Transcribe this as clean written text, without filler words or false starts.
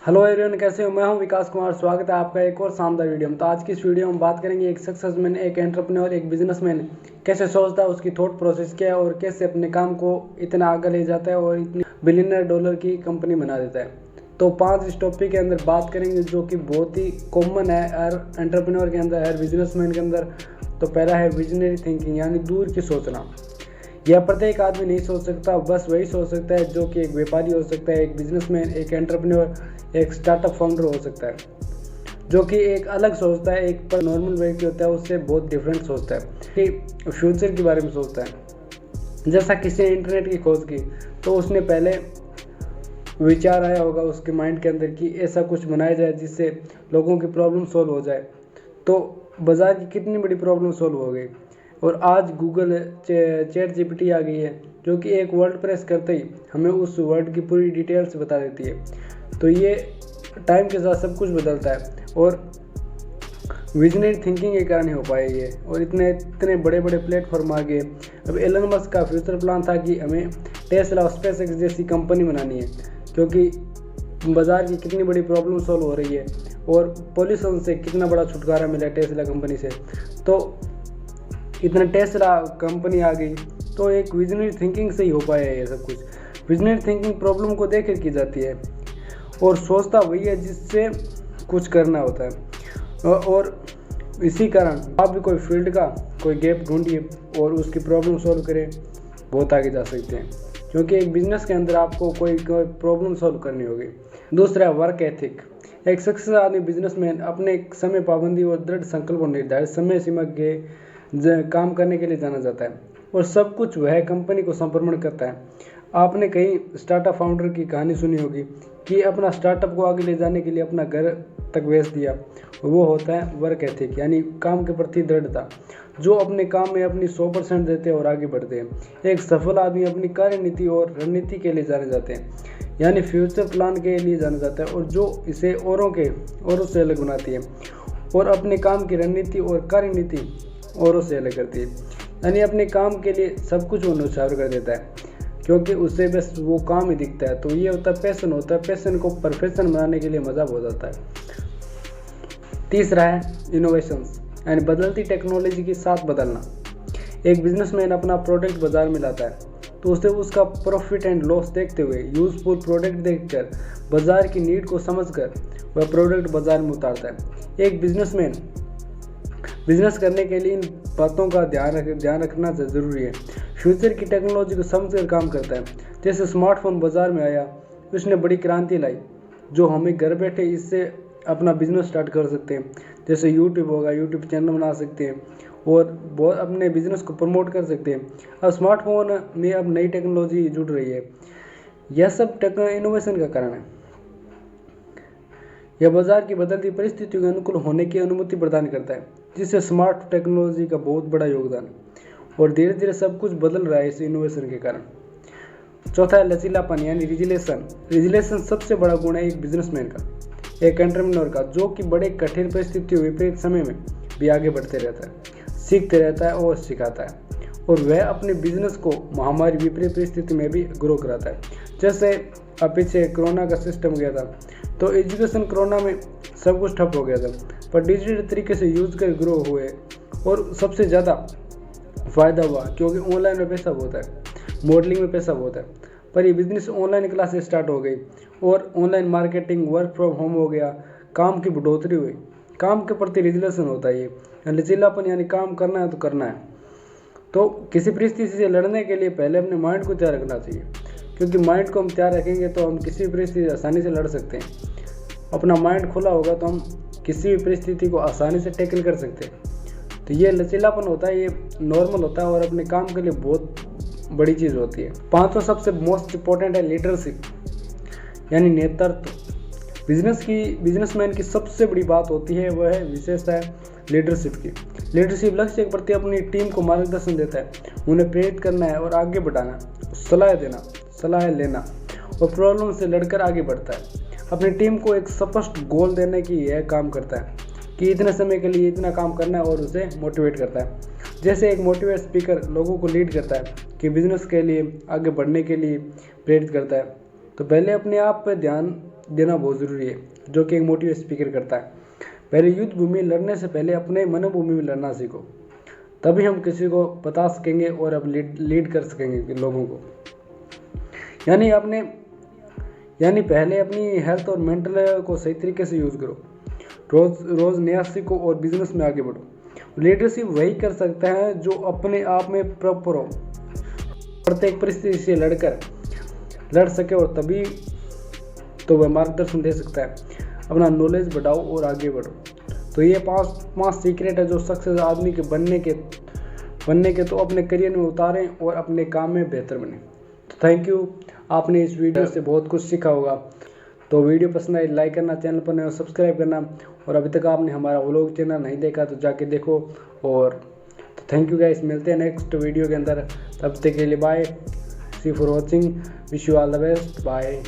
Hello everyone, कैसे हो? मैं हूं विकास कुमार। स्वागत है आपका एक और शानदार वीडियो में। तो आज की इस वीडियो में हम बात करेंगे एक सक्सेसमैन, एक एंटरप्रेन्योर, एक बिजनेसमैन कैसे सोचता है, उसकी थॉट प्रोसेस क्या है और कैसे अपने काम को इतना आगे ले जाता है और इतनी बिलियनर डॉलर की कंपनी बना देता है। तो 5 इस टॉपिक के अंदर बात करेंगे जो कि बहुत ही कॉमन है हर एंटरप्रेन्योर के अंदर, हर बिजनेसमैन के अंदर। तो पहला है विजनरी थिंकिंग, यानी दूर की सोचना। यह प्रत्येक आदमी नहीं सोच सकता, बस वही सोच सकता है जो कि एक व्यापारी हो सकता है, एक बिजनेसमैन, एक एंटरप्रेन्योर, एक स्टार्टअप फाउंडर हो सकता है, जो कि एक अलग सोचता है। एक पर नॉर्मल व्यक्ति होता है उससे बहुत डिफरेंट सोचता है, कि फ्यूचर के बारे में सोचता है। जैसा किसी ने इंटरनेट की खोज की तो उसने पहले विचार आया होगा उसके माइंड के अंदर कि ऐसा कुछ बनाया जाए जिससे लोगों की प्रॉब्लम सॉल्व हो जाए। तो बाज़ार की कितनी बड़ी प्रॉब्लम सॉल्व हो गई। और आज गूगल चैट जीपीटी आ गई है, जो कि एक वर्ड प्रेस करते ही हमें उस वर्ड की पूरी डिटेल्स बता देती है। तो ये टाइम के साथ सब कुछ बदलता है और विजनरी थिंकिंग के कारण ही हो पाया ये। और इतने इतने बड़े बड़े प्लेटफॉर्म आ गए। अब एलन मस्क का फ्यूचर प्लान था कि हमें टेस्ला, स्पेसएक्स जैसी कंपनी बनानी है, क्योंकि बाज़ार की कितनी बड़ी प्रॉब्लम सॉल्व हो रही है और पॉल्यूशन से कितना बड़ा छुटकारा मिला टेस्ला कंपनी से। तो इतना टेस्ला कंपनी आ गई, तो एक विजनरी थिंकिंग से ही हो पाया है ये सब कुछ। विजनरी थिंकिंग प्रॉब्लम को देख कर की जाती है और सोचता वही है जिससे कुछ करना होता है। और इसी कारण आप भी कोई फील्ड का कोई गैप ढूंढिए और उसकी प्रॉब्लम सॉल्व करें, बहुत आगे जा सकते हैं, क्योंकि एक बिजनेस के अंदर आपको कोई प्रॉब्लम सॉल्व करनी होगी। दूसरा, वर्क एथिक। एक सक्सेस आदमी, बिजनेसमैन अपने समय पाबंदी और दृढ़ संकल्प और निर्धारित समय सीमा के काम करने के लिए जाना जाता है और सब कुछ वह कंपनी को समर्पण करता है। आपने कई स्टार्टअप फाउंडर की कहानी सुनी होगी कि अपना स्टार्टअप को आगे ले जाने के लिए अपना घर तक बेच दिया। वो होता है वर्क एथिक, यानी काम के प्रति दृढ़ता, जो अपने काम में अपनी 100% देते हैं और आगे बढ़ते हैं। एक सफल आदमी अपनी कार्यनीति और रणनीति के लिए जाने जाते हैं, यानी फ्यूचर प्लान के लिए जाना जाता है, और जो इसे औरों से अलग बनाती है और अपने काम की रणनीति और कार्यनीति औरों से अलग करती है। यानी अपने काम के लिए सब कुछ वो न्यौछावर कर देता है, क्योंकि उससे बस वो काम ही दिखता है। तो ये होता है पैशन, होता है पैशन को प्रोफेशन बनाने के लिए मजा बहुत आता है। तीसरा है इनोवेशंस, यानी बदलती टेक्नोलॉजी के साथ बदलना। एक बिजनेसमैन अपना प्रोडक्ट बाजार में लाता है तो उसे उसका प्रॉफिट एंड लॉस देखते हुए, यूजफुल प्रोडक्ट देखकर, बाजार की नीड को समझकर वह प्रोडक्ट बाजार में उतारता है। एक बिजनेसमैन बिजनेस करने के लिए इन बातों का ध्यान रखना जरूरी है। फ्यूचर की टेक्नोलॉजी को समझकर काम करता है। जैसे स्मार्टफोन बाजार में आया, उसने बड़ी क्रांति लाई, जो हमें घर बैठे इससे अपना बिजनेस स्टार्ट कर सकते हैं। जैसे यूट्यूब होगा, यूट्यूब चैनल बना सकते हैं और बहुत अपने बिजनेस को प्रमोट कर सकते हैं। अब स्मार्टफोन में अब नई टेक्नोलॉजी जुड़ रही है। यह सब इनोवेशन का कारण है। यह बाजार की बदलती परिस्थितियों के अनुकूल होने की अनुमति प्रदान करता है, जिससे स्मार्ट टेक्नोलॉजी का बहुत बड़ा योगदान है और धीरे धीरे सब कुछ बदल रहा है इस इनोवेशन के कारण। चौथा है लचीलापन, यानी रिजिलेशन। रिजिलेशन सबसे बड़ा गुण है एक बिजनेसमैन का, एक एंटरप्रेन्योर का, जो कि बड़े कठिन परिस्थितियों, विपरीत समय में भी आगे बढ़ते रहता है, सीखते रहता है और सिखाता है, और वह अपने बिजनेस को महामारी विपरीत परिस्थिति में भी ग्रो कराता है। जैसे अब पीछे कोरोना का सिस्टम गया था, तो एजुकेशन कोरोना में सब कुछ ठप हो गया था, पर डिजिटल तरीके से यूज कर ग्रो हुए और सबसे ज़्यादा फ़ायदा हुआ, क्योंकि ऑनलाइन में पैसा बहुत है, मॉडलिंग में पैसा बहुत है। पर ये बिजनेस ऑनलाइन क्लासेस स्टार्ट हो गई और online marketing, work from home हो गया, काम की बढ़ोतरी हुई। काम के प्रति रिजलेशन होता है ये लचीलापन, यानी काम करना है तो करना है। तो किसी परिस्थिति से लड़ने के लिए पहले अपने माइंड को तैयार रखना चाहिए, क्योंकि माइंड को हम तैयार रखेंगे तो हम किसी भी परिस्थिति से आसानी से लड़ सकते हैं। अपना माइंड खुला होगा तो हम किसी भी परिस्थिति को आसानी से टैकल कर सकते हैं। तो ये लचीलापन होता है, ये नॉर्मल होता है और अपने काम के लिए बहुत बड़ी चीज़ होती है। पांचवा सबसे मोस्ट इम्पोर्टेंट है लीडरशिप, यानी नेतृत्व। बिजनेसमैन की सबसे बड़ी बात होती है, वह है विशेषता है लीडरशिप की। लीडरशिप लक्ष्य के प्रति अपनी टीम को मार्गदर्शन देता है, उन्हें प्रेरित करना है और आगे बढ़ाना, सलाह देना, सलाह लेना और प्रॉब्लम से लड़कर आगे बढ़ता है। अपनी टीम को एक स्पष्ट गोल देने की यह काम करता है कि इतने समय के लिए इतना काम करना है और उसे मोटिवेट करता है। जैसे एक मोटिवेट स्पीकर लोगों को लीड करता है कि बिजनेस के लिए आगे बढ़ने के लिए प्रेरित करता है। तो पहले अपने आप पर ध्यान देना बहुत ज़रूरी है, जो कि एक मोटिवेट स्पीकर करता है। पहले युद्ध भूमि में लड़ने से पहले अपने मनोभूमि में लड़ना सीखो, तभी हम किसी को बता सकेंगे और अब लीड कर सकेंगे लोगों को। यानी पहले अपनी हेल्थ और मेंटल को सही तरीके से यूज़ करो, रोज़ नया सीखो और बिजनेस में आगे बढ़ो। लीडरशिप वही कर सकता है जो अपने आप में प्रॉपर हो, प्रत्येक परिस्थिति से लड़ सके, और तभी तो वह मार्गदर्शन दे सकता है। अपना नॉलेज बढ़ाओ और आगे बढ़ो। तो ये पांच सीक्रेट है जो सक्सेस आदमी के बनने के तो अपने करियर में उतारें और अपने काम में बेहतर बने। तो थैंक यू, आपने इस वीडियो से बहुत कुछ सीखा होगा। तो वीडियो पसंद आई लाइक करना, चैनल पर नए हो सब्सक्राइब करना, और अभी तक आपने हमारा व्लॉग चैनल नहीं देखा तो जाके देखो। और तो थैंक यू गाइस, मिलते हैं नेक्स्ट वीडियो के अंदर। तब तक के लिए bye, see for watching, wish you all the best, bye.